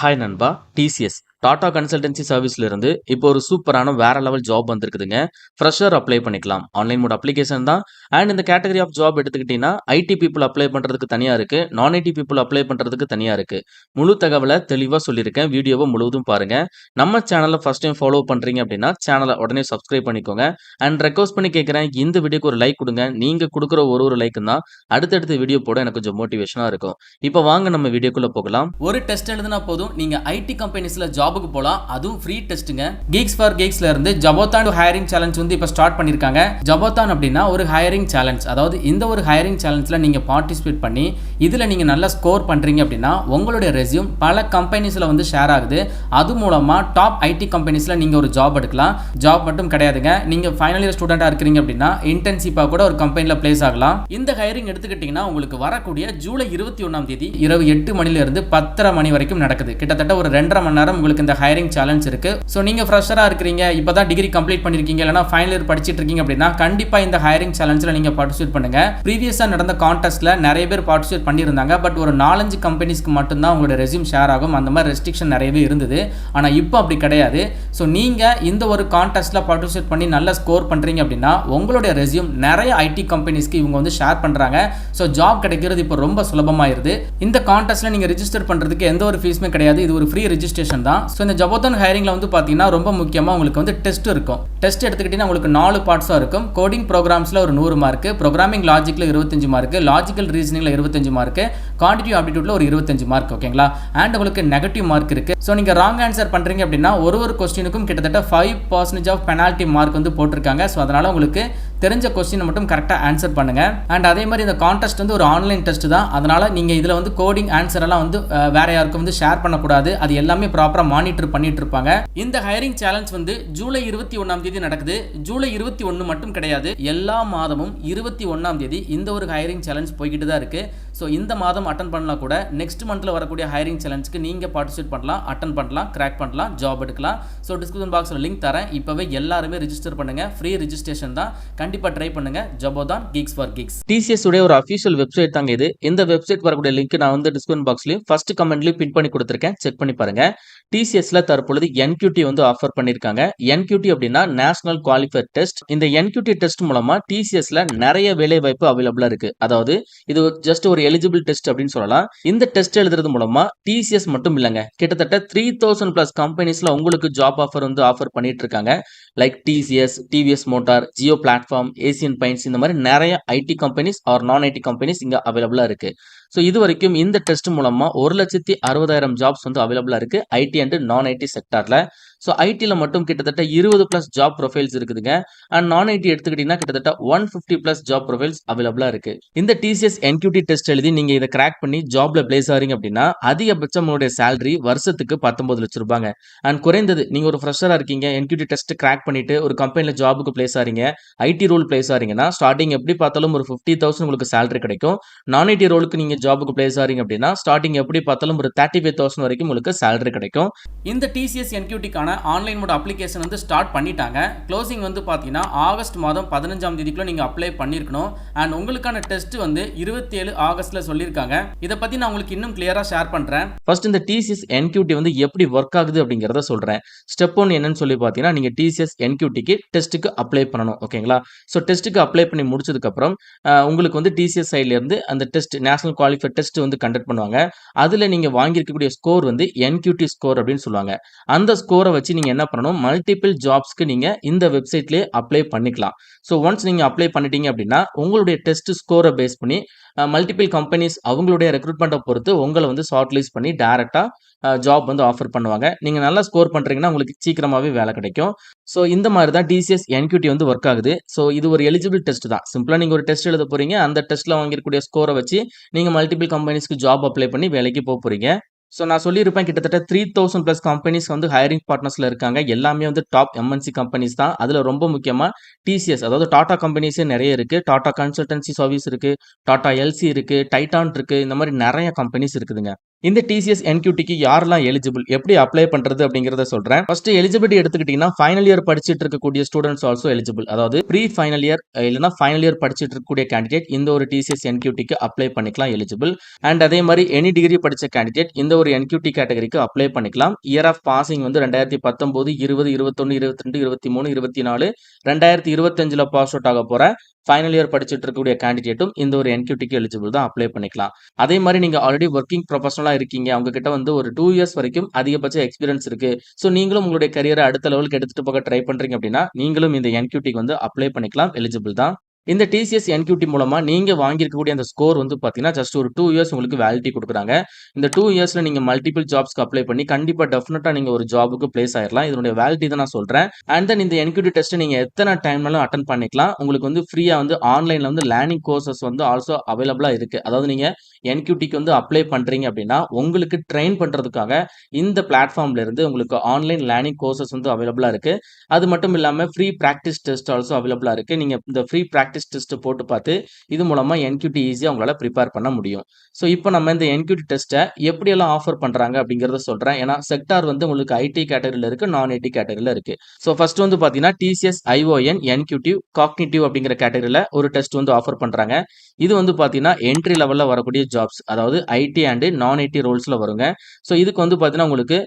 Hi நண்பா. TCS Tata consultancy சர்வீஸ்ல இருந்து இப்போ ஒரு சூப்பரான வேற லெவல் ஜாப் வந்திருக்குதுங்க. ஃப்ரெஷர் அப்ளை பண்ணிக்கலாம். ஆன்லைன் மோட் அப்ளிகேஷன் தான். அண்ட் இந்த கேட்டகரி ஆஃப் ஜாப் எடுத்துக்கிட்டீங்கன்னா, ஐடி பீப்பிள் அப்ளை பண்றதுக்கு தனியா இருக்கு. நான் ஐடி பீப்பிள் அப்ளை பண்றதுக்கு தனியா இருக்கு. முழு தகவல தெளிவா சொல்லியிருக்கேன். வீடியோவை முழுவதும் பாருங்க. நம்ம சேனலை ஃபர்ஸ்ட் டைம் ஃபாலோ பண்றீங்க அப்படின்னா, சேனலை உடனே சப்ஸ்கிரைப் பண்ணிக்கோங்க. அண்ட் ரெக்வஸ்ட் பண்ணி கேட்கிறேன், இந்த வீடியோக்கு ஒரு லைக் கொடுங்க. நீங்க கொடுக்குற ஒரு லைக்கும் தான் அடுத்தடுத்த வீடியோ போட எனக்கு கொஞ்சம் மோட்டிவேஷனா இருக்கும். இப்போ வாங்க நம்ம வீடியோக்குள்ள போகலாம். ஒரு டெஸ்ட் எழுதினா போதும் நீங்க ஐடி கம்பெனிஸ்ல ஜாபுக்கு போலாம். அதுவும் ஃப்ரீ டெஸ்ட்டுங்க. Geeks for Geeksல இருந்து ஜபோதான் ஹையரிங் சேலஞ்ச் வந்து இப்போ ஸ்டார்ட் பண்ணிருக்காங்க. ஜபோதான் அப்படின்னா ஒரு ஹையரிங் சேலஞ்ச். அதாவது இந்த ஒரு ஹையரிங் சேலஞ்ச்ல நீங்க பார்ட்டிசிபேட் பண்ணி இதுல நீங்க நல்ல ஸ்கோர் பண்றீங்க அப்படின்னா உங்களுடைய ரெஸ்யூம் பல கம்பெனிஸ்ல வந்து ஷேர் ஆகுது. அது மூலமா டாப் ஐடி கம்பெனிஸ்ல நீங்க ஒரு ஜாப் எடுக்கலாம். ஜாப் மட்டும் கிடையாதுங்க. நீங்க ஃபைனல் இயர் ஸ்டூடெண்டா இருக்கீங்க அப்படின்னா இன்டர்ன்ஷிப்பா கூட ஒரு கம்பெனில பிளேஸ் ஆகலாம். இந்த ஹையரிங் எடுத்துக்கிட்டீங்கன்னா உங்களுக்கு வரக்கூடிய ஜூலை 21ஆம் தேதி இரவு 8 மணில இருந்து 10:30 மணி வரைக்கும் நடக்குது. கிட்டத்தட்ட ஒரு 2.5 மணி நேரம் உங்களுக்கு இந்த ஹையரிங் சேலஞ்ச் இருக்கு. ஸோ நீங்க ஃப்ரெஷரா இருக்கிறீங்க, இப்பதான் டிகிரி கம்ப்ளீட் பண்ணிருக்கீங்க, இல்லைனா ஃபைனல் இயர் படிச்சிட்டு இருக்கீங்க அப்படின்னா கண்டிப்பா இந்த ஹையரிங் சேலஞ்சில் நீங்க பார்ட்டிசிபேட் பண்ணுங்க. ப்ரீவியஸா நடந்த கான்டெஸ்ட்ல நிறைய பேர் பார்ட்டிசிபேட் பண்ணியிருந்தாங்க. பட் ஒரு 4-5 கம்பெனிஸ்க்கு மட்டும்தான் உங்களோட ரெஸ்யூம் ஷேர் ஆகும். அந்த மாதிரி ரெஸ்ட்ரிக்ஷன் நிறையவே இருந்தது. ஆனா இப்போ அப்படி கிடையாது. ஸோ நீங்க இந்த ஒரு கான்டெஸ்ட்ல பார்ட்டிசிபேட் பண்ணி நல்ல ஸ்கோர் பண்றீங்க அப்படின்னா உங்களுடைய ரெஸ்யூம் நிறைய ஐடி கம்பெனிஸ்க்கு இவங்க வந்து ஷேர் பண்றாங்க. ஸோ ஜாப் கிடைக்கிறது இப்போ ரொம்ப சுலபமாயிருது. இந்த கான்டெஸ்ட்ல நீங்க ரெஜிஸ்டர் பண்றதுக்கு எந்த ஒரு ஃபீஸுமே கிடையாது. இது ஒரு ஃப்ரீ ரெஜிஸ்ட்ரேஷன் தான். ஸோ இந்த ஜபோதான் ஹையரிங்ல வந்து பார்த்தீங்கன்னா ரொம்ப முக்கியமாக உங்களுக்கு வந்து டெஸ்ட் இருக்கும். டெஸ்ட் எடுத்துக்கிட்டீங்கன்னா உங்களுக்கு 4 பார்ட்ஸாக இருக்கும். கோடிங் ப்ரோக்ராம்ஸில் ஒரு 100 மார்க், ப்ரோக்ராமிங் லாஜிக்கில் 25 மார்க், லாஜிக்கல் ரீசனிங்கில் 25 மார்க், குவான்டிட்டிவ் ஆப்டிடியூட்ல ஒரு 25 மார்க். ஓகேங்களா? அண்ட் உங்களுக்கு நெகட்டிவ் மார்க் இருக்கு. ஸோ நீங்க ராங் ஆன்சர் பண்றீங்க அப்படின்னா ஒரு கொஸ்டினுக்கும் கிட்டத்தட்ட 5% ஆஃப் பெனால்டி மார்க் வந்து போட்டிருக்காங்க. ஸோ அதனால உங்களுக்கு தெரிஞ்ச கொஸ்டினை மட்டும் கரெக்டாக ஆன்சர் பண்ணுங்க. அண்ட் அதே மாதிரி இந்த கான்டெஸ்ட் வந்து ஒரு ஆன்லைன் டெஸ்ட் தான். அதனால நீங்க இதில் வந்து கோடிங் ஆன்சர் எல்லாம் வந்து வேற யாருக்கும் வந்து ஷேர் பண்ணக்கூடாது. அது எல்லாமே ப்ராப்பரா மானிட்டர் பண்ணிட்டு இருப்பாங்க. இந்த ஹையரிங் சேலஞ்ச் வந்து ஜூலை 21ஆம் தேதி நடக்குது. ஜூலை 21 மட்டும் கிடையாது, எல்லா மாதமும் 21ஆம் தேதி இந்த ஒரு ஹையரிங் சேலஞ்ச் போய்கிட்டு தான் இருக்கு. ஸோ இந்த மாதம் அட்டன் பண்ணலாம் கூட. நெக்ஸ்ட் மந்த்ல வரக்கூடிய ஹையரிங் சேலஞ்சுக்கு நீங்க பார்ட்டிசிபேட் பண்ணலாம், அட்டன் பண்ணலாம், கிராக் பண்ணலாம், ஜாப் எடுக்கலாம். ஸோ டிஸ்கிரிப்ஷன் பாக்ஸ்ல லிங்க் தரேன். இப்பவே எல்லாருமே ரெஜிஸ்டர் பண்ணுங்க. ஃப்ரீ ரெஜிஸ்ட்ரேஷன் தான். கண்டிப்பா ட்ரை பண்ணுங்க. ஜபோதான் Geeks for Geeks. டிசிஎஸ் உடைய ஒரு அஃபிஷியல் வெப்சைட் தாங்க இது. இந்த வெப்சைட் வரக்கூடிய லிங்க் நான் வந்து டிஸ்கிரிப்ஷன் பாக்ஸ்லயும் ஃபர்ஸ்ட் கமெண்ட்லயும் பின் பண்ணி கொடுத்திருக்கேன். செக் பண்ணி பாருங்க. டிசிஎஸ்ல தற்பொழுது என்கியூடி வந்து ஆஃபர் பண்ணிருக்காங்க. என்கியூடி அப்படின்னா நேஷனல் குவாலிஃபயர் டெஸ்ட். இந்த என்கியூடி டெஸ்ட் மூலமா டிசிஎஸ்ல நிறைய வேலை வாய்ப்பு அவைலபிளா இருக்கு. அதாவது இது ஜஸ்ட் ஒரு எலிஜிபிள் டெஸ்ட் அப்படின்னு சொல்லலாம். இந்த டெஸ்ட் எழுதுறது மூலமா டிசிஎஸ் மட்டும் இல்லங்க, கிட்டத்தட்ட 3000+ கம்பெனிஸ்ல உங்களுக்கு ஜாப் ஆஃபர் வந்து ஆஃபர் பண்ணிட்டு இருக்காங்க. Like TCS, TVS motor, Jio platform, Asian paints, இந்த மாதிரி நிறைய ஐடி கம்பெனிஸ் ஆர் நான் ஐடி கம்பெனிஸ் இங்க அவைலபிளா இருக்கு. ஸோ இது வரைக்கும் இந்த டெஸ்ட் மூலமா 1,60,000 ஜாப்ஸ் வந்து அவைலபிளா இருக்கு ID and non ID செக்டார்ல. So ஐடியில் மட்டும் கிட்டத்தட்ட 20+ ஜாப் ப்ரொஃபைல்ஸ் இருக்குதுங்க. அண்ட் நான் ஐடி எடுத்துக்கிட்டீங்கன்னா கிட்டத்தட்ட 150+ ஜாப் ப்ரொஃபைல்ஸ் அவைலபிளா இருக்கு. இந்த டிசிஎஸ் என்கியூடி டெஸ்ட் எழுதி நீங்க இதை கிராக் பண்ணி ஜாப்ல பிளேஸ் ஆறீங்க அப்படின்னா அதிகபட்சம் உங்களுடைய சேலரி வருஷத்துக்கு 19 லட்சம் ரூபாங்க. அண்ட் குறைந்தது நீங்க ஒரு ஃப்ரெஷரா இருக்கீங்க, என்கியூடி டெஸ்ட் கிராக் பண்ணிட்டு ஒரு கம்பெனில ஜாபுக்கு பிளேஸ் ஆறீங்க, ஐடி ரோல் பிளேஸ் ஆறீங்கன்னா ஸ்டார்டிங் எப்படி பார்த்தாலும் ஒரு 50,000 உங்களுக்கு சேலரி கிடைக்கும். நான் ஐடி ரோலுக்கு நீங்க ஜாபுக்கு பிளேஸ் ஆறீங்க அப்படின்னா ஸ்டார்டிங் எப்படி பார்த்தாலும் ஒரு 35,000 வரைக்கும் உங்களுக்கு சேலரி கிடைக்கும். இந்த டிசிஎஸ் என்கியூடிக்கான ஆன்லைன் மோட் அப்ளிகேஷன் வந்து ஸ்டார்ட் பண்ணிட்டாங்க. க்ளோசிங் வந்து பார்த்தீங்கன்னா ஆகஸ்ட் மாதம் 15ஆம் தேதிக்குள்ள நீங்க அப்ளை பண்ணிருக்கணும். அண்ட் உங்களுக்கான டெஸ்ட் வந்து 27 ஆகஸ்ட்ல சொல்லியிருக்காங்க. இதை பத்தி நான் உங்களுக்கு இன்னும் கிளியரா ஷேர் பண்றேன். ஃபர்ஸ்ட் இந்த டிசிஎஸ் என்கியூடி வந்து எப்படி ஒர்க் ஆகுது அப்படிங்கறத சொல்றேன். ஸ்டெப் 1 என்னன்னு சொல்லி பார்த்தீங்கன்னா, நீங்க டிசிஎஸ் என்கியூடிக்கு டெஸ்ட்டுக்கு அப்ளை பண்ணணும். ஓகேங்களா? ஸோ டெஸ்ட்டுக்கு அப்ளை பண்ணி முடிச்சதுக்கு அப்புறம் உங்களுக்கு வந்து டிசிஎஸ் சைட்ல இருந்து அந்த டெஸ்ட் நேஷனல் குவாலிஃபயர் டெஸ்ட் வந்து கண்டக்ட் பண்ணுவாங்க. அதுல நீங்க வாங்கியிருக்கக்கூடிய ஸ்கோர் வந்து என்கியூடி ஸ்கோர் அப்படின்னு சொல்லுவாங்க. அந்த ஸ்கோரை வச்சு நீங்க என்ன பண்ணணும், மல்டிபிள் ஜாப்ஸ்க்கு நீங்க இந்த வெப்சைட்லயே அப்ளை பண்ணிக்கலாம். ஸோ ஒன்ஸ் நீங்க அப்ளை பண்ணிட்டீங்க அப்படின்னா உங்களுடைய டெஸ்ட் ஸ்கோரை பேஸ் பண்ணி மல்டிபிள் கம்பெனிஸ் அவங்களுடைய ரெக்ரூட்மெண்ட்டை பொறுத்து உங்களை வந்து ஷார்ட் லிஸ்ட் பண்ணி டைரக்டா ஜாப் வந்து ஆஃபர் பண்ணுவாங்க. நீங்க நல்லா ஸ்கோர் பண்றீங்கன்னா உங்களுக்கு சீக்கிரமாவே வேலை கிடைக்கும். ஸோ இந்த மாதிரி தான் டிசிஎஸ் என்கியூடி வந்து ஒர்க் ஆகுது. ஸோ இது ஒரு எலிஜிபிள் டெஸ்ட் தான். சிம்பிளா நீங்க ஒரு டெஸ்ட் எழுத போறீங்க. அந்த டெஸ்ட்ல வாங்கியிருக்கக்கூடிய ஸ்கோரை வச்சு நீங்க மல்டிபிள் கம்பெனிஸ்க்கு ஜாப் அப்ளை பண்ணி வேலைக்கு போறீங்க. ஸோ நான் சொல்லியிருப்பேன் கிட்டத்தட்ட 3000+ கம்பெனிஸ் வந்து ஹையரிங் பார்ட்னர்ஸ்ல இருக்காங்க. எல்லாமே வந்து டாப் எம்என்சி கம்பெனிஸ் தான். அதுல ரொம்ப முக்கியமா டிசிஎஸ், அதாவது டாடா கம்பெனிஸே நிறைய இருக்கு. டாடா கன்சல்டன்சி சர்வீஸ் இருக்கு, டாடா எல்சி இருக்கு, டைட்டான் இருக்கு. இந்த மாதிரி நிறைய கம்பெனிஸ் இருக்குதுங்க. இந்த டிசிஎஸ் என்கியூடிக்கு யாரெல்லாம் எலிஜிபிள், எப்படி அப்ளை பண்றது அப்படிங்கிறத சொல்றேன். ஃபர்ஸ்ட் எலிஜிபிலிட்டி எடுத்துக்கிட்டீங்கன்னா ஃபைனல் இயர் படிச்சிட்டு இருக்கக்கூடிய ஸ்டூடெண்ட்ஸ் ஆல்சோ எலிஜிபிள். அதாவது ப்ரீ ஃபைனல் இயர் இல்லனா ஃபைனல் இயர் படிச்சிட்டு இருக்கக்கூடிய கேண்டிடேட் இந்த ஒரு டிசிஎஸ் என்கியூடிக்கு அப்ளை பண்ணிக்கலாம் எலிஜிபிள். அண்ட் அதே மாதிரி எனி டிகிரி படிச்ச கேண்டிடேட் இந்த ஒரு என்கியூடி கேட்டகரிக்கு அப்ளை பண்ணிக்கலாம். இயர் ஆஃப் பாசிங் வந்து 2019, 20, 21, 22, 23, 24, 2025ல பாஸ் அவுட் ஆக போற ஃபைனல் இயர் படிச்சிட்டு இருக்கக்கூடிய கேண்டிடேட்டும் இந்த ஒரு என்கியூடிக்கு எலிஜிபிள் தான் அப்ளை பண்ணிக்கலாம். அதே மாதிரி நீங்க ஆல்ரெடி ஒர்க்கிங் ப்ரொஃபஷனலா இருக்கீங்க, அவங்க கிட்ட வந்து ஒரு 2 இயர்ஸ் வரைக்கும் அதிகபட்ச எக்ஸ்பீரியன்ஸ் இருக்கு. ஸோ நீங்களும் உங்களுடைய கரியரை அடுத்த லெவலுக்கு எடுத்துட்டு போக ட்ரை பண்றீங்க அப்படின்னா நீங்களும் இந்த என்கியூடிக்கு வந்து அப்ளை பண்ணிக்கலாம், எலிஜிபிள் தான். இந்த டிசிஎஸ் என்கியூடி மூலமா நீங்க வாங்கியிருக்கக்கூடிய அந்த ஸ்கோர் வந்து பாத்தீங்கன்னா ஜஸ்ட் ஒரு 2 இயர்ஸ் உங்களுக்கு வேலிடிட்டி கொடுக்குறாங்க. இந்த 2 இயர்ஸ்ல நீங்க மல்டிபிள் ஜாப்ஸ்க்கு அப்ளை பண்ணி கண்டிப்பா டெஃபினட்டா நீங்க ஒரு ஜாபுக்கு பிளேஸ் ஆயிரலாம். இதனுடைய வேலிடிட்டி தான் நான் சொல்றேன். அண்ட் தென் இந்த என்கியூடி டெஸ்ட் நீங்க எத்தனை டைம்னாலும் அட்டன் பண்ணிக்கலாம். உங்களுக்கு வந்து ஃப்ரீயா வந்து ஆன்லைன்ல வந்து லேர்னிங் கோர்சஸ் வந்து ஆல்சோ அவைலபிளா இருக்கு. அதாவது நீங்க என்கியூடிக்கு வந்து அப்ளை பண்றீங்க அப்படின்னா உங்களுக்கு ட்ரெயின் பண்றதுக்காக இந்த பிளாட்ஃபார்ம்ல இருந்து உங்களுக்கு ஆன்லைன் லேர்னிங் கோர்சஸ் வந்து அவைலபிளா இருக்கு. அது மட்டும் இல்லாம ஃப்ரீ பிராக்டிஸ் டெஸ்ட் ஆல்சோ அவைலபிளா இருக்கு. நீங்க இந்த ஃப்ரீ பிராக்டிஸ் டெஸ்ட் போட்டு பார்த்து இது மூலமா என்கியூடி ஈஸியா உங்களால ப்ரிப்பேர் பண்ண முடியும். ஸோ இப்போ நம்ம இந்த என்கியூடி டெஸ்ட்டை எப்படியெல்லாம் ஆஃபர் பண்றாங்க அப்படிங்கிறத சொல்றேன். ஏன்னா செக்டார் வந்து உங்களுக்கு ஐடி கேட்டகரியில இருக்கு, நான் ஐடி கேட்டகரியில இருக்கு. ஸோ ஃபர்ஸ்ட் வந்து பாத்தீங்கன்னா டிசிஎஸ் ஐஓஎன் என்கியூடிவ் காக்னிட்டிவ் அப்படிங்கிற கேட்டகரியில ஒரு டெஸ்ட் வந்து ஆஃபர் பண்றாங்க. இது வந்து பாத்தீங்கன்னா என்ட்ரி லெவல்ல வரக்கூடிய ஜாப்ஸ், அதாவது ஐடி அண்ட் நான் ஐடி ரோல்ஸ்ல வருங்க. ஸோ இதுக்கு வந்து பாத்தீங்கன்னா உங்களுக்கு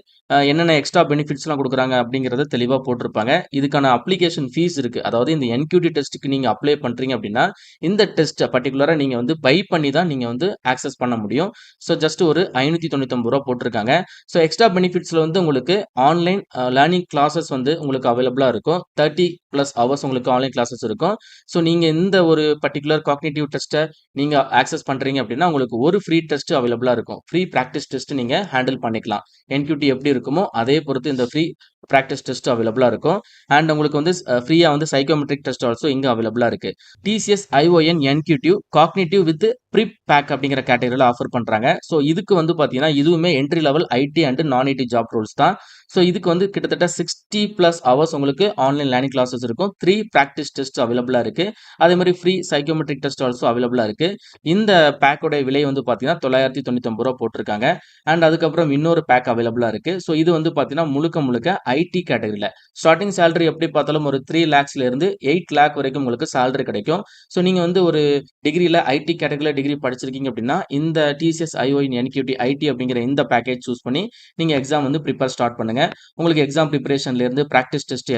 என்னென்ன எக்ஸ்ட்ரா பெனிஃபிட்ஸ்லாம் கொடுக்குறாங்க அப்படிங்கிறத தெளிவாக போட்டிருப்பாங்க. இதுக்கான அப்ளிகேஷன் ஃபீஸ் இருக்கு. அதாவது இந்த என்கியூடி டெஸ்ட்டுக்கு நீங்க அப்ளை பண்றீங்க அப்படின்னா இந்த டெஸ்ட்டை பர்டிகுலரா நீங்க வந்து பை பண்ணி தான் நீங்க வந்து ஆக்சஸ் பண்ண முடியும். ஸோ ஜஸ்ட் ஒரு ரூ. 599 போட்டிருக்காங்க. ஸோ எக்ஸ்ட்ரா பெனிஃபிட்ஸ்ல வந்து உங்களுக்கு ஆன்லைன் லேர்னிங் கிளாஸஸ் வந்து உங்களுக்கு அவைலபிளா இருக்கும். 30+ ஹவர்ஸ் உங்களுக்கு ஆன்லைன் கிளாஸஸ் இருக்கும். ஸோ நீங்க இந்த ஒரு பர்டிகுலர் காக்னிட்டிவ் டெஸ்ட்டை நீங்க ஆக்சஸ் பண்றீங்க அப்படின்னா உங்களுக்கு ஒரு ஃப்ரீ டெஸ்ட் அவைலபிளா இருக்கும். ஃப்ரீ பிராக்டிஸ் டெஸ்ட் நீங்க ஹேண்டில் பண்ணிக்கலாம். என்கியூடி எப்படி இருக்குமோ அதே பொறுத்து இந்த ஃப்ரீ பிராக்டிஸ் டெஸ்ட் அவைலபிளா இருக்கும். அண்ட் உங்களுக்கு வந்து ஃப்ரீயா வந்து சைக்கோமெட்ரிக் டெஸ்ட் ஆல்சோ இங்க அவைலபிளா இருக்கு. டிசிஎஸ் ஐஓஎன் என்கியூடிவ் காக்னிட்டிவ் வித் ப்ரிப் பேக் அப்படிங்கிற கேட்டகரியில ஆஃபர் பண்றாங்க. ஸோ இதுக்கு வந்து பாத்தீங்கன்னா இதுவுமே entry level IT and non IT job roles தான். ஸோ இதுக்கு வந்து கிட்டத்தட்ட 60+ ஹவர்ஸ் உங்களுக்கு ஆன்லைன் லேர்னிங் கிளாஸஸ் இருக்கும். 3 பிராக்டிஸ் டெஸ்ட் அவைலபிளா இருக்கு. அதே மாதிரி ஃப்ரீ சைக்கோமெட்ரிக் டெஸ்ட் ஆல்சோ அவைலபிளா இருக்கு. இந்த பேக்கோட விலை வந்து பாத்தீங்கன்னா ரூ. 999 போட்டிருக்காங்க. அண்ட் அதுக்கப்புறம் இன்னொரு பேக் அவைலபிளா இருக்கு. ஸோ இது வந்து பாத்தீங்கன்னா முழுக்க ஐடி கேட்டகரியில ஸ்டார்டிங் சேலரி எப்படி பார்த்தாலும் ஒரு 3 lakhsல இருந்து 8 lakh வரைக்கும் உங்களுக்கு சேலரி கிடைக்கும். ஸோ நீங்க வந்து ஒரு டிகிரியில ஐடி கேட்டகரியில டிகிரி படிச்சிருக்கீங்க அப்படின்னா இந்த டிசிஎஸ் ஐஓஎன் என்கியூடி ஐடி அப்படிங்கிற இந்த பேக்கேஜ் சூஸ் பண்ணி நீங்க எக்ஸாம் வந்து ப்ரிப்பேர் ஸ்டார்ட் பண்ணுங்க. உங்களுக்கு எக்ஸாம் ப்ரிப்பரேஷன்ல இருந்து பிராக்டிஸ் டெஸ்ட்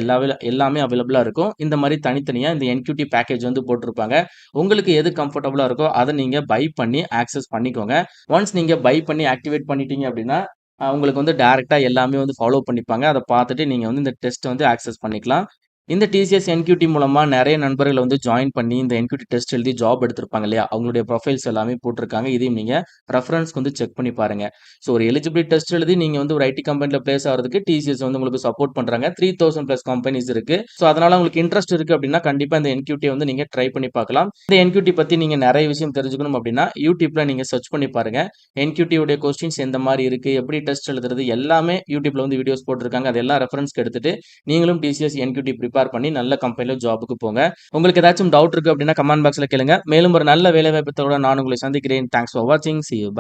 எல்லாமே அவைலபிளா இருக்கும். இந்த மாதிரி தனித்தனியா இந்த என்கியூடி பேக்கேஜ் வந்து போட்டிருப்பாங்க. உங்களுக்கு எது கம்ஃபர்டபுளா இருக்கோ அதை நீங்க பை பண்ணி ஆக்சஸ் பண்ணிக்கோங்க. ஒன்ஸ் நீங்க பை பண்ணி ஆக்டிவேட் பண்ணிட்டீங்க அப்படின்னா உங்களுக்கு வந்து டைரக்ட்டா எல்லாமே வந்து ஃபாலோ பண்ணிப்பாங்க. அத பார்த்துட்டு நீங்க வந்து இந்த டெஸ்ட்ட வந்து ஆக்சஸ் பண்ணிக்கலாம். இந்த டிசிஎஸ் என்கியூடி மூலமா நெறைய நண்பர்கள் வந்து ஜாயின் பண்ணி இந்த என்கியூடி டெஸ்ட் எழுதி ஜாப் எடுத்திருப்பாங்க இல்லையா? அவங்களுடைய ப்ரொஃபைல்ஸ் எல்லாமே போட்டிருக்காங்க. இதையும் நீங்க ரெஃபரன்ஸ்க்கு வந்து செக் பண்ணி பாருங்க. ஸோ ஒரு எலிஜிபிலிட்டி டெஸ்ட் எழுதி நீங்க வந்து ஒரு ஐடி கம்பெனில பிளேஸ் ஆகுறதுக்கு டிசிஎஸ் வந்து உங்களுக்கு சப்போர்ட் பண்றாங்க. 3000+ கம்பெனிஸ் இருக்கு. ஸோ அதனால உங்களுக்கு இன்ட்ரெஸ்ட் இருக்கு அப்படின்னா கண்டிப்பா இந்த என்கியூடிய வந்து நீங்க ட்ரை பண்ணி பார்க்கலாம். இந்த என்கியூடி பத்தி நீங்க நெறைய விஷயம் தெரிஞ்சுக்கணும் அப்படின்னா யூடியூப்ல நீங்க சர்ச் பண்ணி பாருங்க. என்கியூடி உடைய கொஸ்டின்ஸ் எந்த மாரி இருக்கு, எப்படி டெஸ்ட் எழுதுறது எல்லாமே யூடியூப்ல வந்து வீடியோஸ் போட்டிருக்காங்க. அதெல்லாம் ரெஃபரன்ஸ்க்கு எடுத்துட்டு நீங்களும் டிசிஎஸ் என்கியூடி ப்ரிப்பேர் பண்ணி நல்ல கம்பெனில ஜாபுக்கு போங்க. உங்களுக்கு ஏதாச்சும் டவுட் இருக்கு அப்படின்னா கமெண்ட் பாக்ஸ்ல கேளுங்க. மேலும் ஒரு நல்ல வேலைவாய்ப்பு தகவலோட நான் உங்களை சந்திக்கிறேன். தேங்க்ஸ் ஃபார் வாட்சிங். See you. Bye.